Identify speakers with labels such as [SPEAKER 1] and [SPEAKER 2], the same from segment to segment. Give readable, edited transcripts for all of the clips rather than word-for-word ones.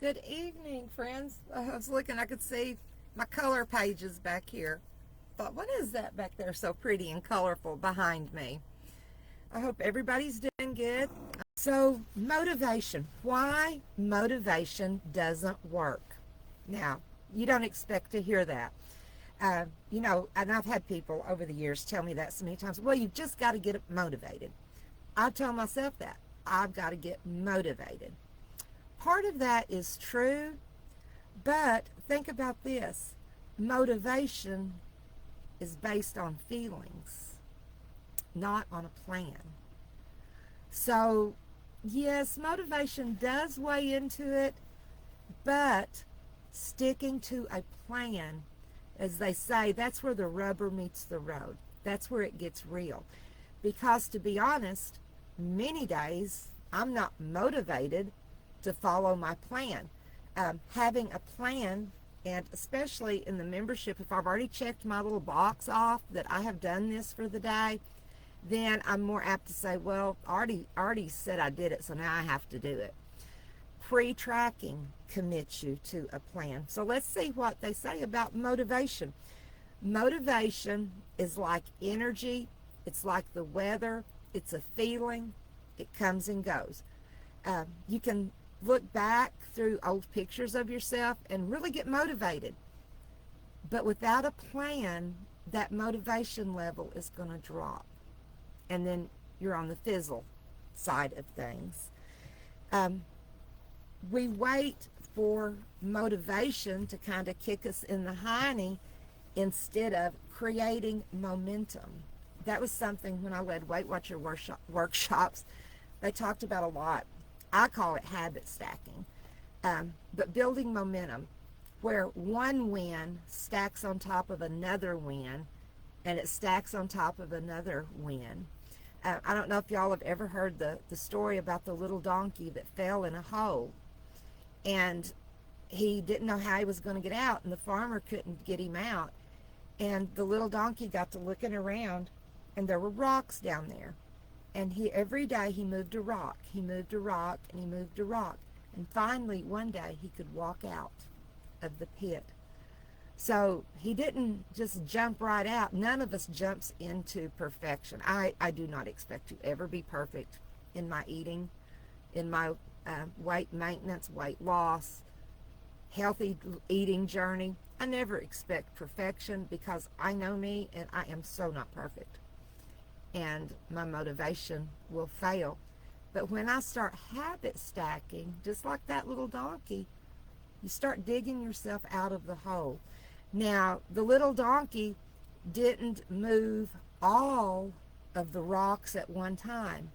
[SPEAKER 1] Good evening, friends. I was looking, I could see my color pages back here. Thought, what is that back there so pretty and colorful behind me? I hope everybody's doing good. So, motivation. Why motivation doesn't work. Now, you don't expect to hear that. And I've had people over the years tell me that so many times. Well, you've just got to get motivated. I tell myself that. I've got to get motivated. Part of that is true, but think about this. Motivation is based on feelings, not on a plan. So, yes, motivation does weigh into it, but sticking to a plan, as they say, that's where the rubber meets the road. That's where it gets real. Because to be honest, many days I'm not motivated to follow my plan. Having a plan, and especially in the membership, if I've already checked my little box off that I have done this for the day, then I'm more apt to say, well, already said I did it, so now I have to do it. Pre-tracking commits you to a plan. So let's see what they say about motivation. Motivation is like energy. It's like the weather. It's a feeling. It comes and goes. You can look back through old pictures of yourself and really get motivated. But without a plan, that motivation level is going to drop. And then you're on the fizzle side of things. We wait for motivation to kind of kick us in the hiney instead of creating momentum. That was something when I led Weight Watcher workshops, they talked about a lot. I call it habit stacking, but building momentum, where one win stacks on top of another win, and it stacks on top of another win. I don't know if y'all have ever heard the story about the little donkey that fell in a hole, and he didn't know how he was going to get out, and the farmer couldn't get him out, and the little donkey got to looking around, and there were rocks down there. And every day he moved a rock. He moved a rock and he moved a rock. And finally, one day, he could walk out of the pit. So he didn't just jump right out. None of us jumps into perfection. I do not expect to ever be perfect in my eating, in my weight maintenance, weight loss, healthy eating journey. I never expect perfection because I know me and I am so not perfect. And my motivation will fail. But when I start habit stacking, just like that little donkey, you start digging yourself out of the hole. Now, the little donkey didn't move all of the rocks at one time.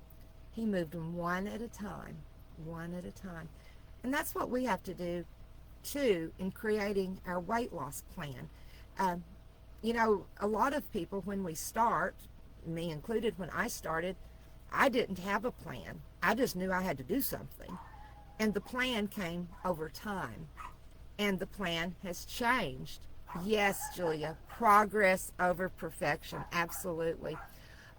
[SPEAKER 1] He moved them one at a time, one at a time. And that's what we have to do, too, in creating our weight loss plan. A lot of people, when we start, me included, when I started, I didn't have a plan. I just knew I had to do something. And the plan came over time. And the plan has changed. Yes, Julia, progress over perfection. Absolutely.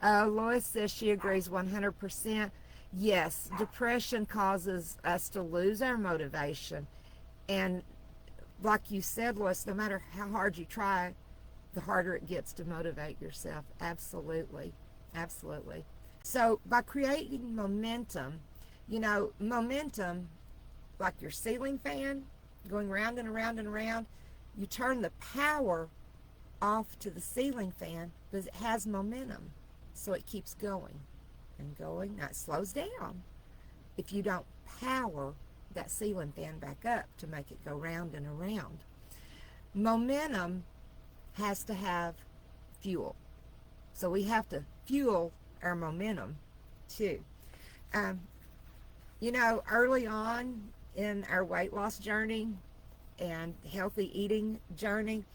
[SPEAKER 1] Lois says she agrees 100%. Yes, depression causes us to lose our motivation. And like you said, Lois, no matter how hard you try, the harder it gets to motivate yourself. Absolutely. Absolutely. So by creating momentum, momentum, like your ceiling fan, going round and around and around, you turn the power off to the ceiling fan because it has momentum. So it keeps going and going. Now it slows down if you don't power that ceiling fan back up to make it go round and around. Momentum has to have fuel. So we have to fuel our momentum too. Early on in our weight loss journey and healthy eating journey,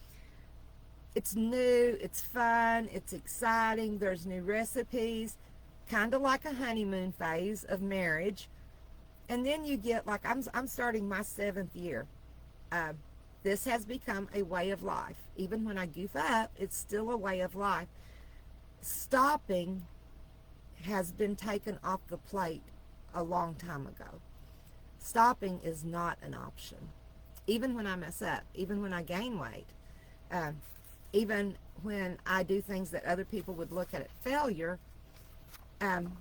[SPEAKER 1] it's new, it's fun, it's exciting, there's new recipes, kind of like a honeymoon phase of marriage. And then you get, like, I'm starting my 7th year. This has become a way of life. Even when I goof up, it's still a way of life. Stopping has been taken off the plate a long time ago. Stopping is not an option. Even when I mess up, even when I gain weight, um, even when I do things that other people would look at failure, um,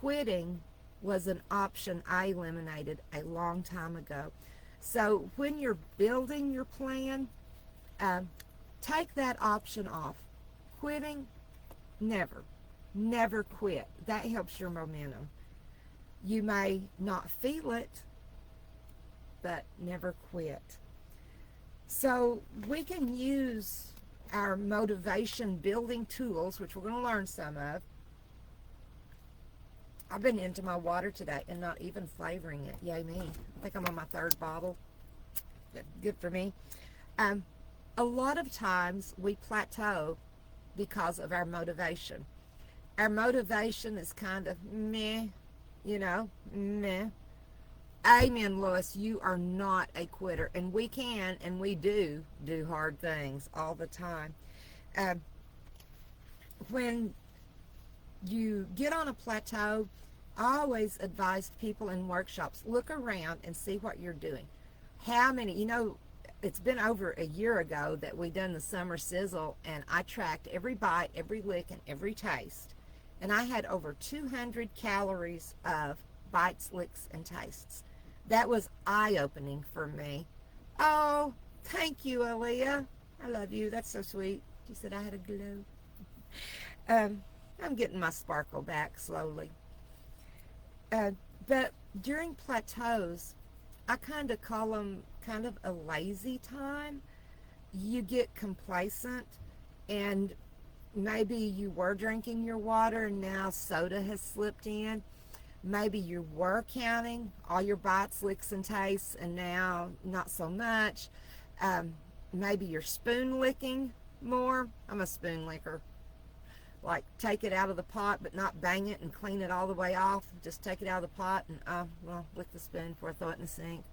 [SPEAKER 1] quitting was an option I eliminated a long time ago. So when you're building your plan, um, take that option off. Quitting, never, never quit. That helps your momentum. You may not feel it, but never quit. So we can use our motivation building tools, which we're going to learn some of. I've been into my water today and not even flavoring it. Yay me. I think I'm on my third bottle. Good for me. A lot of times we plateau because of our motivation. Our motivation is kind of meh, meh. Amen, Lois. You are not a quitter. And we can and we do hard things all the time. When you get on a plateau, I always advise people in workshops, look around and see what you're doing. How many, it's been over a year ago that we done the summer sizzle, and I tracked every bite, every lick, and every taste. And I had over 200 calories of bites, licks, and tastes. That was eye-opening for me. Oh, thank you, Aaliyah. I love you. That's so sweet. She said I had a glow. I'm getting my sparkle back slowly. But during plateaus, I kind of call them kind of a lazy time. You get complacent, and maybe you were drinking your water and now soda has slipped in. Maybe you were counting all your bites, licks, and tastes, and now not so much. Maybe you're spoon licking more. I'm a spoon licker. Like, take it out of the pot, but not bang it and clean it all the way off. Just take it out of the pot and, lick the spoon before I throw it in the sink.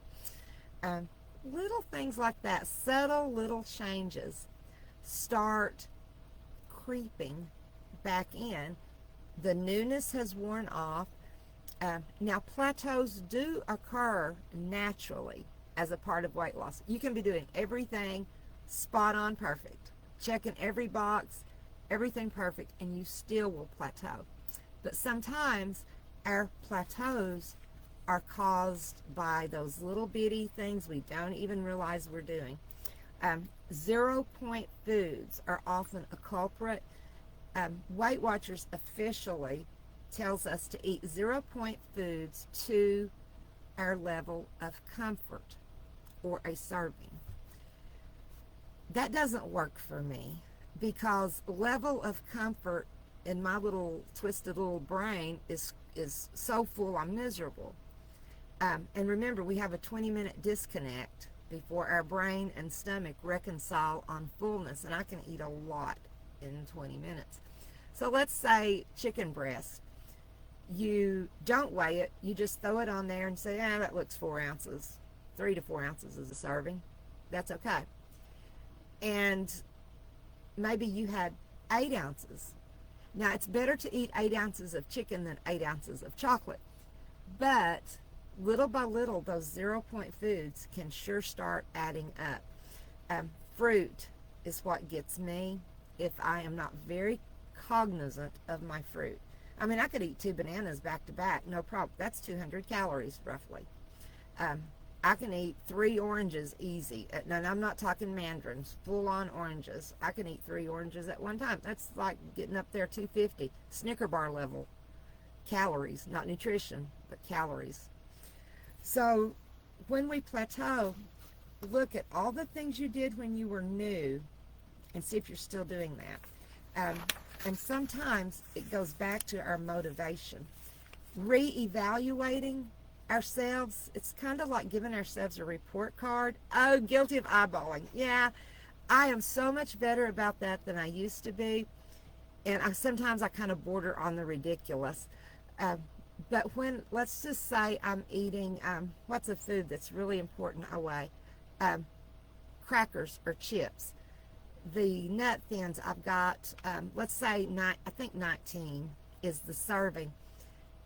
[SPEAKER 1] Little things like that, subtle little changes start creeping back in. The newness has worn off. Now, plateaus do occur naturally as a part of weight loss. You can be doing everything spot on perfect, checking every box, everything perfect, and you still will plateau. But sometimes our plateaus are caused by those little bitty things we don't even realize we're doing. 0 point foods are often a culprit. Weight Watchers officially tells us to eat 0 point foods to our level of comfort or a serving. That doesn't work for me, because level of comfort in my little twisted little brain is so full I'm miserable. And remember, we have a 20-minute disconnect before our brain and stomach reconcile on fullness, and I can eat a lot in 20 minutes. So let's say chicken breast. You don't weigh it, you just throw it on there and say, that looks 4 ounces. 3 to 4 ounces is a serving. That's okay. And maybe you had 8 ounces. Now, it's better to eat 8 ounces of chicken than 8 ounces of chocolate. But little by little, those 0 point foods can sure start adding up. Fruit is what gets me if I am not very cognizant of my fruit. I mean, I could eat 2 bananas back to back, no problem. That's 200 calories, roughly. I can eat 3 oranges easy. And I'm not talking mandarins, full-on oranges. I can eat 3 oranges at one time. That's like getting up there 250, Snicker bar level calories, not nutrition, but calories. So when we plateau, look at all the things you did when you were new and see if you're still doing that. And sometimes it goes back to our motivation. Re-evaluating ourselves, it's kind of like giving ourselves a report card. Oh, guilty of eyeballing. Yeah, I am so much better about that than I used to be. And sometimes I kind of border on the ridiculous. But when, let's just say I'm eating, what's a food that's really important away? Crackers or chips. The nut thins I've got, let's say, I think 19 is the serving.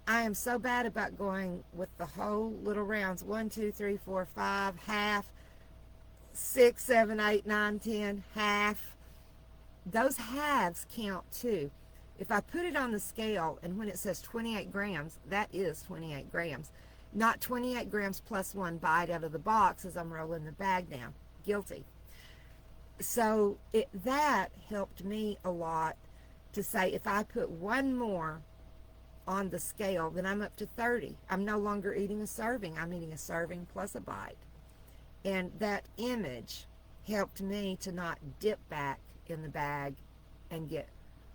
[SPEAKER 1] I am so bad about going with the whole little rounds. 1, 2, 3, 4, 5, half, 6, 7, 8, 9, 10, half. Those halves count too. If I put it on the scale and when it says 28 grams, that is 28 grams. Not 28 grams plus one bite out of the box as I'm rolling the bag down. Guilty. So that helped me a lot to say if I put one more on the scale, then I'm up to 30. I'm no longer eating a serving. I'm eating a serving plus a bite. And that image helped me to not dip back in the bag and get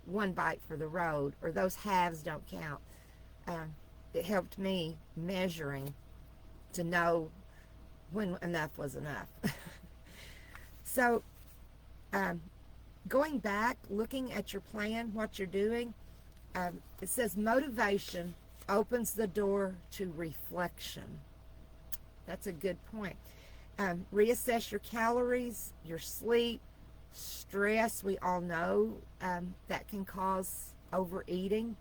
[SPEAKER 1] one bite for the road, or those halves don't count. It helped me measuring to know when enough was enough. So going back, looking at your plan, what you're doing, it says motivation opens the door to reflection. That's a good point. Reassess your calories, your sleep, stress. We all know that can cause overeating.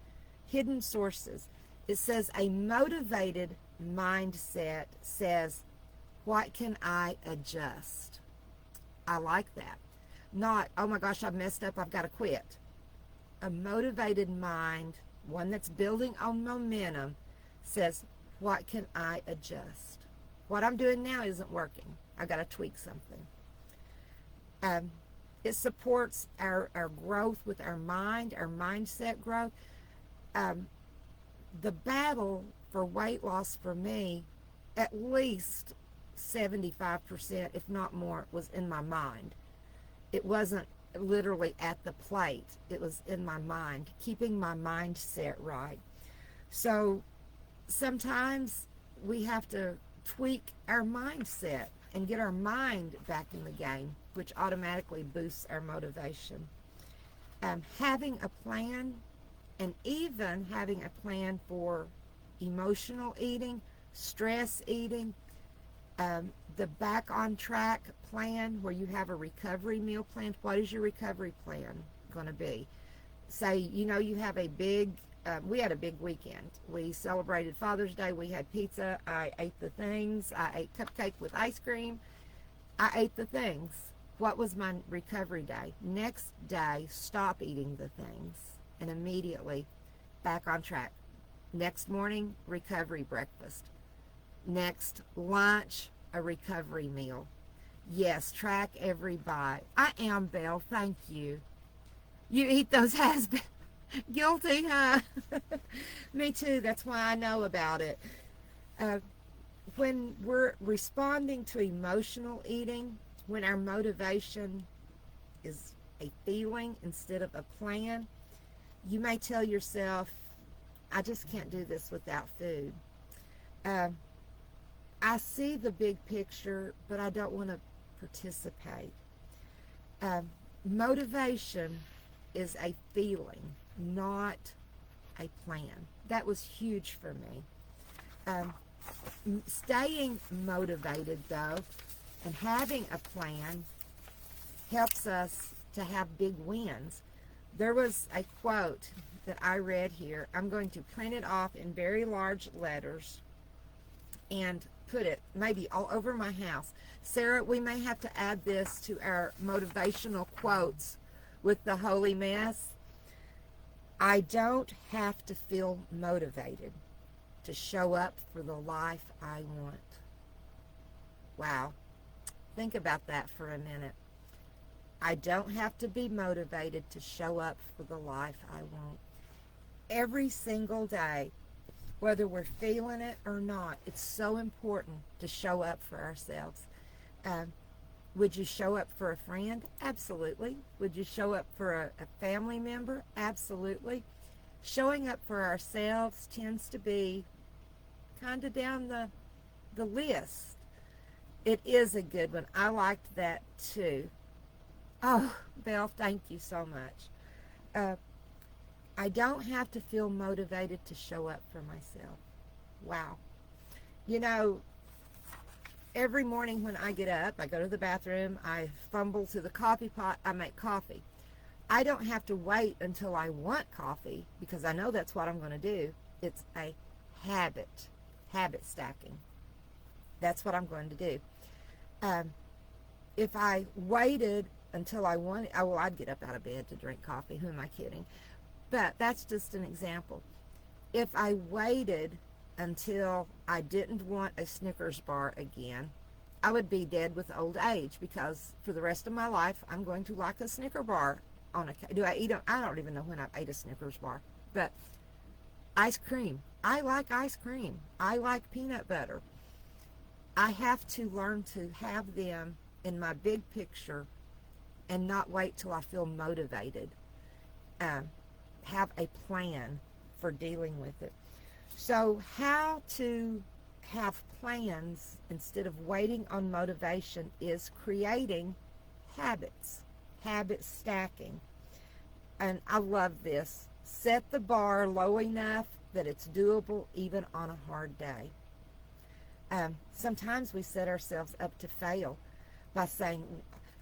[SPEAKER 1] Hidden sources. It says a motivated mindset says, what can I adjust? I like that. Not, oh my gosh, I've messed up, I've got to quit. A motivated mind, one that's building on momentum, says, what can I adjust? What I'm doing now isn't working. I've got to tweak something. It supports our growth with our mind, our mindset growth. The battle for weight loss for me, at least 75%, if not more, was in my mind. It wasn't literally at the plate. It was in my mind, keeping my mindset right. So sometimes we have to tweak our mindset and get our mind back in the game, which automatically boosts our motivation. Having a plan, and even having a plan for emotional eating, stress eating, the back on track plan where you have a recovery meal plan. What is your recovery plan going to be? Say, you know, you have a big, we had a big weekend. We celebrated Father's Day. We had pizza. I ate the things. I ate cupcake with ice cream. I ate the things. What was my recovery day? Next day, stop eating the things and immediately back on track. Next morning, recovery breakfast. Next lunch, a recovery meal. Yes, track every bite. I am, Belle. Thank you. You eat those has-been. Guilty, huh? Me too. That's why I know about it. When we're responding to emotional eating, when our motivation is a feeling instead of a plan, you may tell yourself, I just can't do this without food. I see the big picture, but I don't want to participate. Motivation is a feeling, not a plan. That was huge for me. Staying motivated, though, and having a plan helps us to have big wins. There was a quote that I read here. I'm going to print it off in very large letters and put it maybe all over my house. Sarah, we may have to add this to our motivational quotes with the Holy Mess. I don't have to feel motivated to show up for the life I want. Wow. Think about that for a minute. I don't have to be motivated to show up for the life I want. Every single day, whether we're feeling it or not, it's so important to show up for ourselves. Would you show up for a friend? Absolutely. Would you show up for a family member? Absolutely. Showing up for ourselves tends to be kind of down the list. It is a good one. I liked that too. Oh, Belle, thank you so much. I don't have to feel motivated to show up for myself. Wow. You know, every morning when I get up, I go to the bathroom, I fumble to the coffee pot, I make coffee. I don't have to wait until I want coffee because I know that's what I'm going to do. It's a habit, habit stacking. That's what I'm going to do. Um, if I waited until I wanted, well, I'd get up out of bed to drink coffee. Who am I kidding? But that's just an example. If I waited until I didn't want a Snickers bar again, I would be dead with old age, because for the rest of my life, I'm going to like a Snicker bar on a, do I eat them? I don't even know when I ate a Snickers bar. But ice cream. I like ice cream. I like peanut butter. I have to learn to have them in my big picture and not wait till I feel motivated. Have a plan for dealing with it. So how to have plans instead of waiting on motivation is creating habits, habit stacking. And I love this. Set the bar low enough that it's doable even on a hard day. Sometimes we set ourselves up to fail by saying,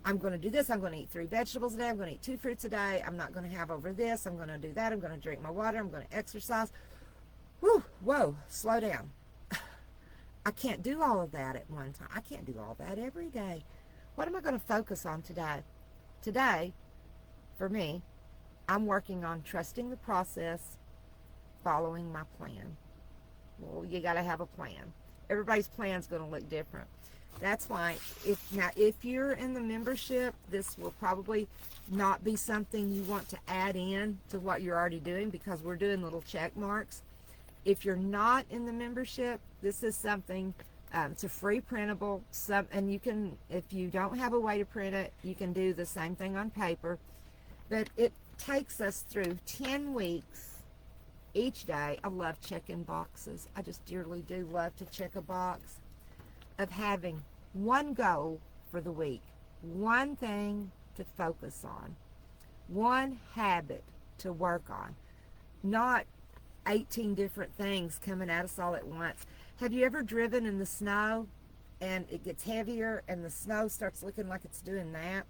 [SPEAKER 1] I'm going to do this, I'm going to eat 3 vegetables a day, I'm going to eat 2 fruits a day, I'm not going to have over this, I'm going to do that, I'm going to drink my water, I'm going to exercise. Whoa, slow down. I can't do all of that at one time. I can't do all that every day. What am I going to focus on today? Today, for me, I'm working on trusting the process, following my plan. Well, you got to have a plan. Everybody's plan is going to look different. That's why, if you're in the membership, this will probably not be something you want to add in to what you're already doing, because we're doing little check marks. If you're not in the membership, this is something, it's a free printable, and you can, if you don't have a way to print it, you can do the same thing on paper. But it takes us through 10 weeks each day. I love checking boxes. I just dearly do love to check a box, of having one goal for the week, one thing to focus on, one habit to work on, not 18 different things coming at us all at once. Have you ever driven in the snow and it gets heavier and the snow starts looking like it's doing that?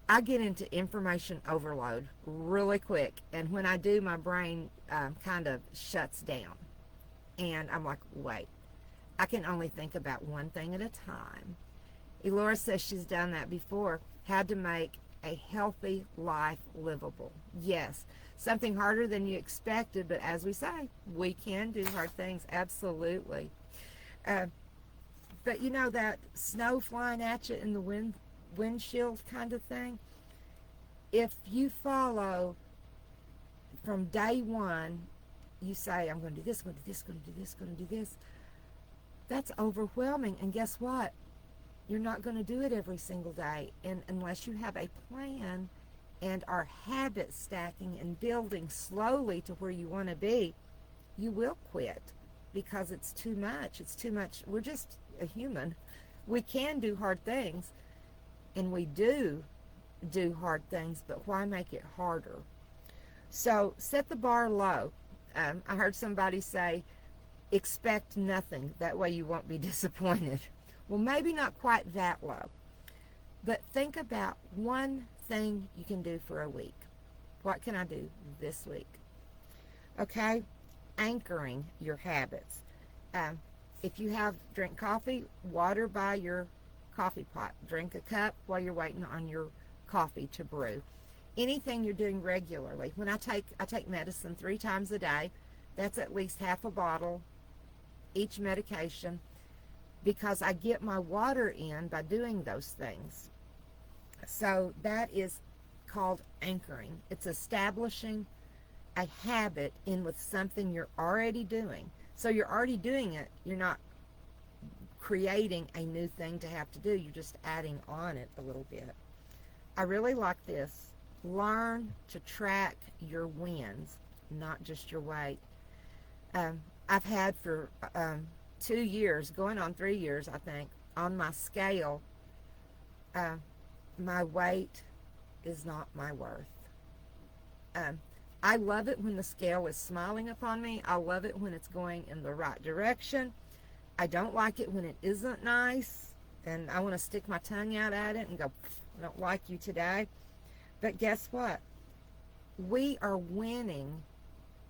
[SPEAKER 1] I get into information overload really quick, and when I do, my brain kind of shuts down, and I'm like, wait, I can only think about one thing at a time. Elora says she's done that before. How to make a healthy life livable. Yes, something harder than you expected, but as we say, we can do hard things, absolutely. But you know that snow flying at you in the windshield kind of thing? If you follow from day one, you say, I'm going to do this, going to do this, going to do this, going to do this. That's overwhelming, and guess what? You're not going to do it every single day, and unless you have a plan and are habit stacking and building slowly to where you want to be, you will quit because it's too much. It's too much. We're just a human. We can do hard things, and we do hard things, but why make it harder? So set the bar low. I heard somebody say, expect nothing. That way you won't be disappointed. Well, maybe not quite that low, but think about one thing you can do for a week. What can I do this week? Okay, anchoring your habits. If you drink coffee, water by your coffee pot. Drink a cup while you're waiting on your coffee to brew. Anything you're doing regularly. When I take medicine 3 times a day. That's at least half a bottle each medication, because I get my water in by doing those things. So that is called anchoring. It's establishing a habit in with something you're already doing. So you're already doing it. You're not creating a new thing to have to do. You're just adding on it a little bit. I really like this. Learn to track your wins, not just your weight. I've had for 2 years, going on 3 years, I think, on my scale, my weight is not my worth. I love it when the scale is smiling upon me. I love it when it's going in the right direction. I don't like it when it isn't nice, and I want to stick my tongue out at it and go, I don't like you today. But guess what? We are winning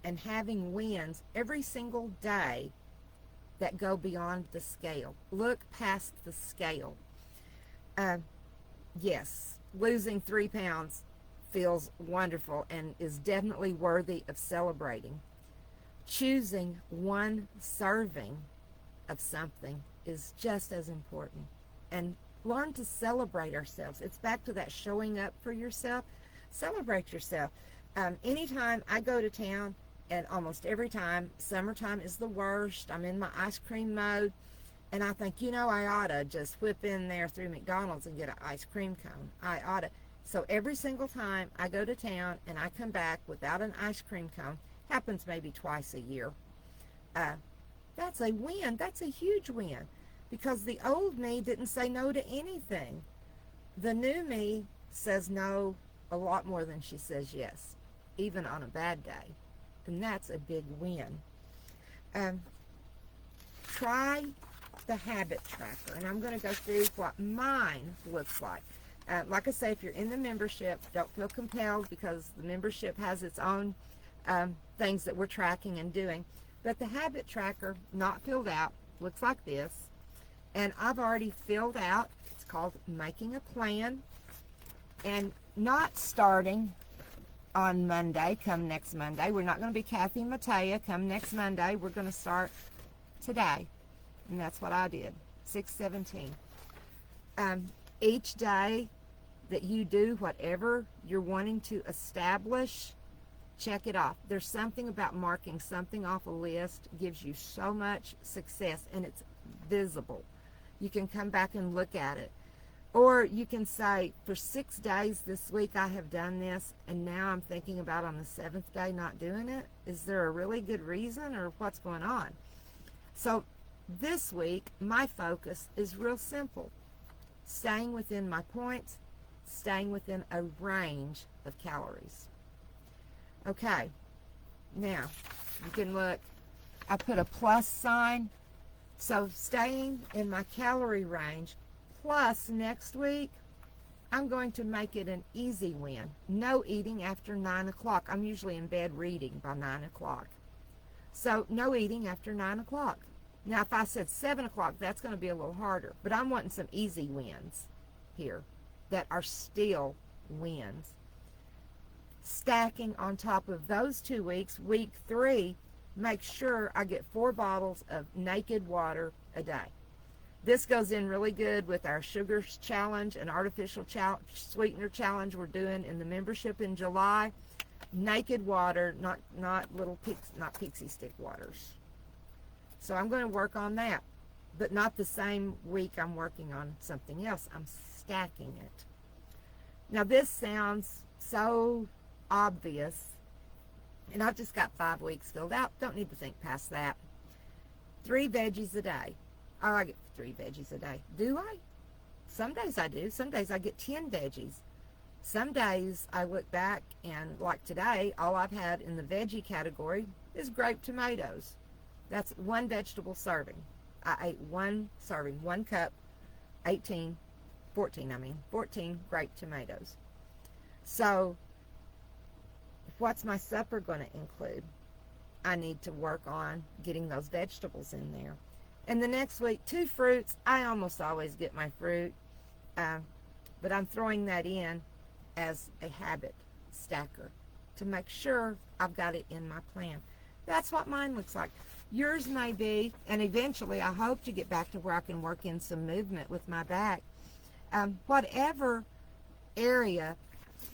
[SPEAKER 1] and having wins every single day that go beyond the scale. Look past the scale. Yes, losing 3 pounds feels wonderful and is definitely worthy of celebrating. Choosing one serving of something is just as important. And learn to celebrate ourselves. It's back to that showing up for yourself. Celebrate yourself. Anytime I go to town, and almost every time, summertime is the worst. I'm in my ice cream mode, and I think, I ought to just whip in there through McDonald's and get an ice cream cone. I ought to. So every single time I go to town and I come back without an ice cream cone, happens maybe twice a year, that's a win. That's a huge win, because the old me didn't say no to anything. The new me says no a lot more than she says yes, even on a bad day. And that's a big win. Try the habit tracker. And I'm going to go through what mine looks like. Like I say, if you're in the membership, don't feel compelled, because the membership has its own things that we're tracking and doing. But the habit tracker, not filled out, looks like this. And I've already filled out, it's called Making a Plan. And not starting on Monday, come next Monday. We're not going to be Kathy Mattea come next Monday. We're going to start today. And that's what I did, 6/17. Each day that you do whatever you're wanting to establish, check it off. There's something about marking something off a list gives you so much success, and it's visible. You can come back and look at it. Or you can say, for 6 days this week I have done this, and now I'm thinking about on the 7th day not doing it. Is there a really good reason, or what's going on? So this week, my focus is real simple. Staying within my points, staying within a range of calories. Okay, now you can look. I put a plus sign. So staying in my calorie range. Plus, next week, I'm going to make it an easy win. No eating after 9 o'clock. I'm usually in bed reading by 9 o'clock. So, no eating after 9 o'clock. Now, if I said 7 o'clock, that's going to be a little harder. But I'm wanting some easy wins here that are still wins. Stacking on top of those 2 weeks, week 3, make sure I get 4 bottles of naked water a day. This goes in really good with our sugar challenge and artificial sweetener challenge we're doing in the membership in July. Naked water, not pixie stick waters. So I'm going to work on that, but not the same week I'm working on something else. I'm stacking it. Now this sounds so obvious, and I've just got 5 weeks filled out. Don't need to think past that. 3 veggies a day. Oh, I get 3 veggies a day. Do I? Some days I do. Some days I get 10 veggies. Some days I look back and, like today, all I've had in the veggie category is grape tomatoes. That's 1 vegetable serving. I ate 1 serving, 1 cup, 14 grape tomatoes. So, what's my supper going to include? I need to work on getting those vegetables in there. And the next week, 2 fruits. I almost always get my fruit, but I'm throwing that in as a habit stacker to make sure I've got it in my plan. That's what mine looks like. Yours may be, and eventually I hope to get back to where I can work in some movement with my back. Whatever area,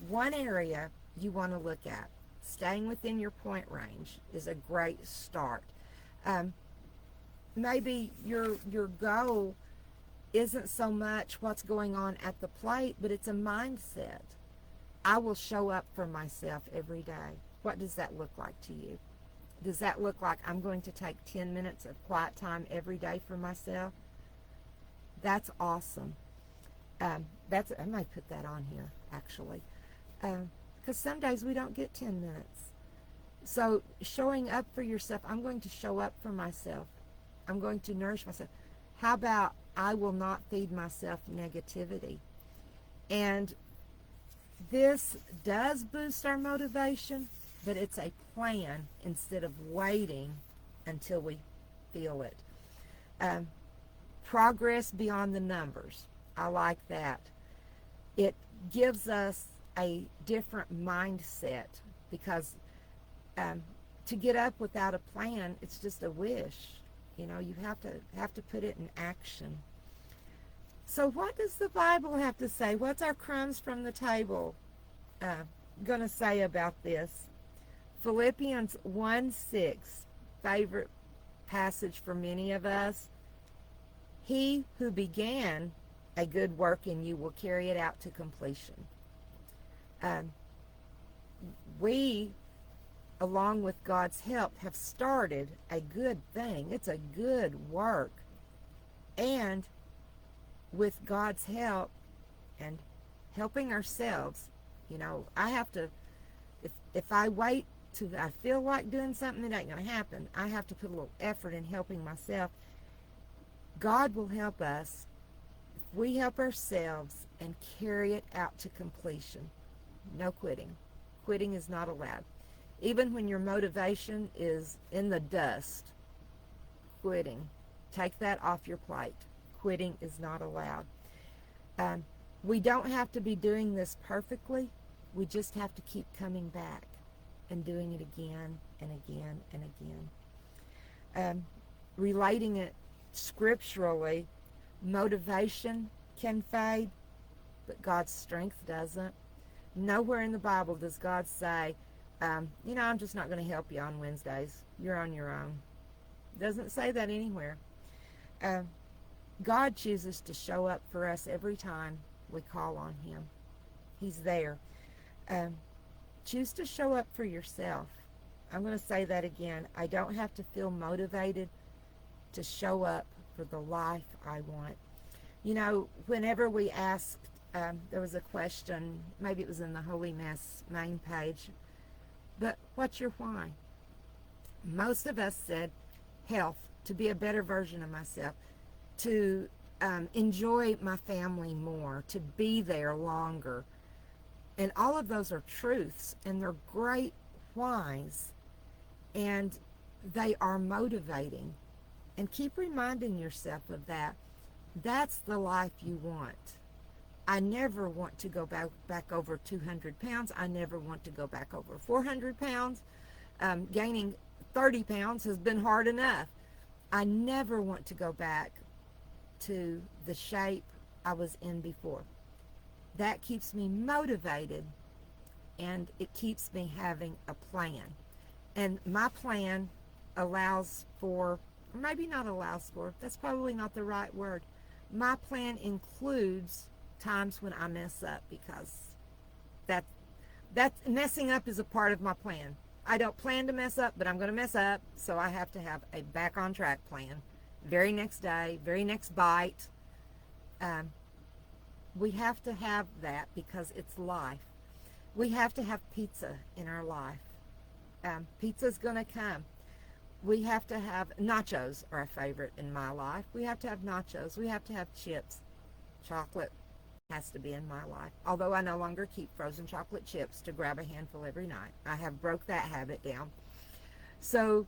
[SPEAKER 1] one area you want to look at, staying within your point range is a great start. Maybe your goal isn't so much what's going on at the plate, but it's a mindset. I will show up for myself every day. What does that look like to you? Does that look like I'm going to take 10 minutes of quiet time every day for myself? That's awesome. I might put that on here, actually. Because some days we don't get 10 minutes. So showing up for yourself, I'm going to show up for myself. I'm going to nourish myself. How about I will not feed myself negativity? And this does boost our motivation, but it's a plan instead of waiting until we feel it. Um, Progress beyond the numbers. I like that. It gives us a different mindset because to get up without a plan, it's just a wish. You know, you have to put it in action. So what does the Bible have to say? What's our crumbs from the table going to say about this? Philippians 1:6, favorite passage for many of us. He who began a good work in you will carry it out to completion. We, along with God's help, have started a good thing. It's a good work. And with God's help and helping ourselves, you know, I have to, if I wait till I feel like doing something that ain't going to happen, I have to put a little effort in helping myself. God will help us if we help ourselves and carry it out to completion. No quitting. Quitting is not allowed. Even when your motivation is in the dust, quitting. Take that off your plate. Quitting is not allowed. We don't have to be doing this perfectly. We just have to keep coming back and doing it again and again and again. Relating it scripturally, motivation can fade, but God's strength doesn't. Nowhere in the Bible does God say, you know, I'm just not going to help you on Wednesdays. You're on your own. It doesn't say that anywhere. God chooses to show up for us every time we call on Him. He's there. Choose to show up for yourself. I'm going to say that again. I don't have to feel motivated to show up for the life I want. You know, whenever we asked, there was a question, maybe it was in the Holy Mass main page, but what's your why? Most of us said health, to be a better version of myself, to enjoy my family more, to be there longer. And all of those are truths, and they're great whys, and they are motivating. And keep reminding yourself of that. That's the life you want. I never want to go back over 200 pounds. I never want to go back over 400 pounds. Gaining 30 pounds has been hard enough. I never want to go back to the shape I was in before. That keeps me motivated, and it keeps me having a plan. And my plan allows for, or maybe not allows for, that's probably not the right word. My plan includes times when I mess up, because that messing up is a part of my plan. I don't plan to mess up, but I'm going to mess up, so I have to have a back on track plan. Very next day, very next bite. We have to have that because it's life. We have to have pizza in our life. Pizza's going to come. We have to have nachos, are a favorite in my life. We have to have nachos. We have to have chips. Chocolate has to be in my life. Although I no longer keep frozen chocolate chips to grab a handful every night. I have broke that habit down. So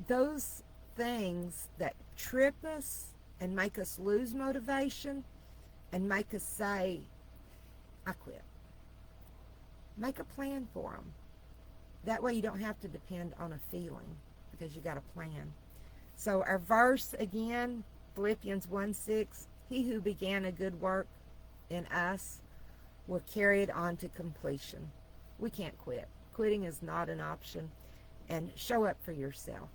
[SPEAKER 1] those things that trip us and make us lose motivation and make us say, I quit. Make a plan for them. That way you don't have to depend on a feeling, because you got a plan. So our verse again, Philippians 1:6, he who began a good work in us will carry it on to completion. We can't quit. Quitting is not an option. And show up for yourself.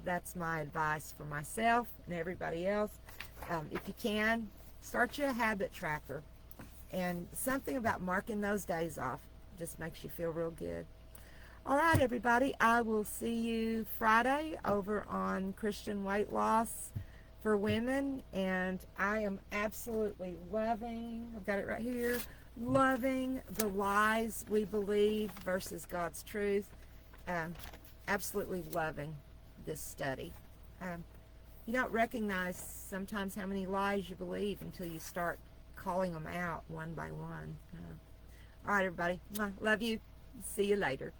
[SPEAKER 1] That's my advice for myself and everybody else. If you can, start you a habit tracker. And something about marking those days off just makes you feel real good. All right, everybody. I will see you Friday over on Christian Weight Loss for Women. And I am absolutely loving, I've got it right here, loving the lies we believe versus God's truth. Absolutely loving this study. You don't recognize sometimes how many lies you believe until you start calling them out one by one. All right, everybody. Love you. See you later.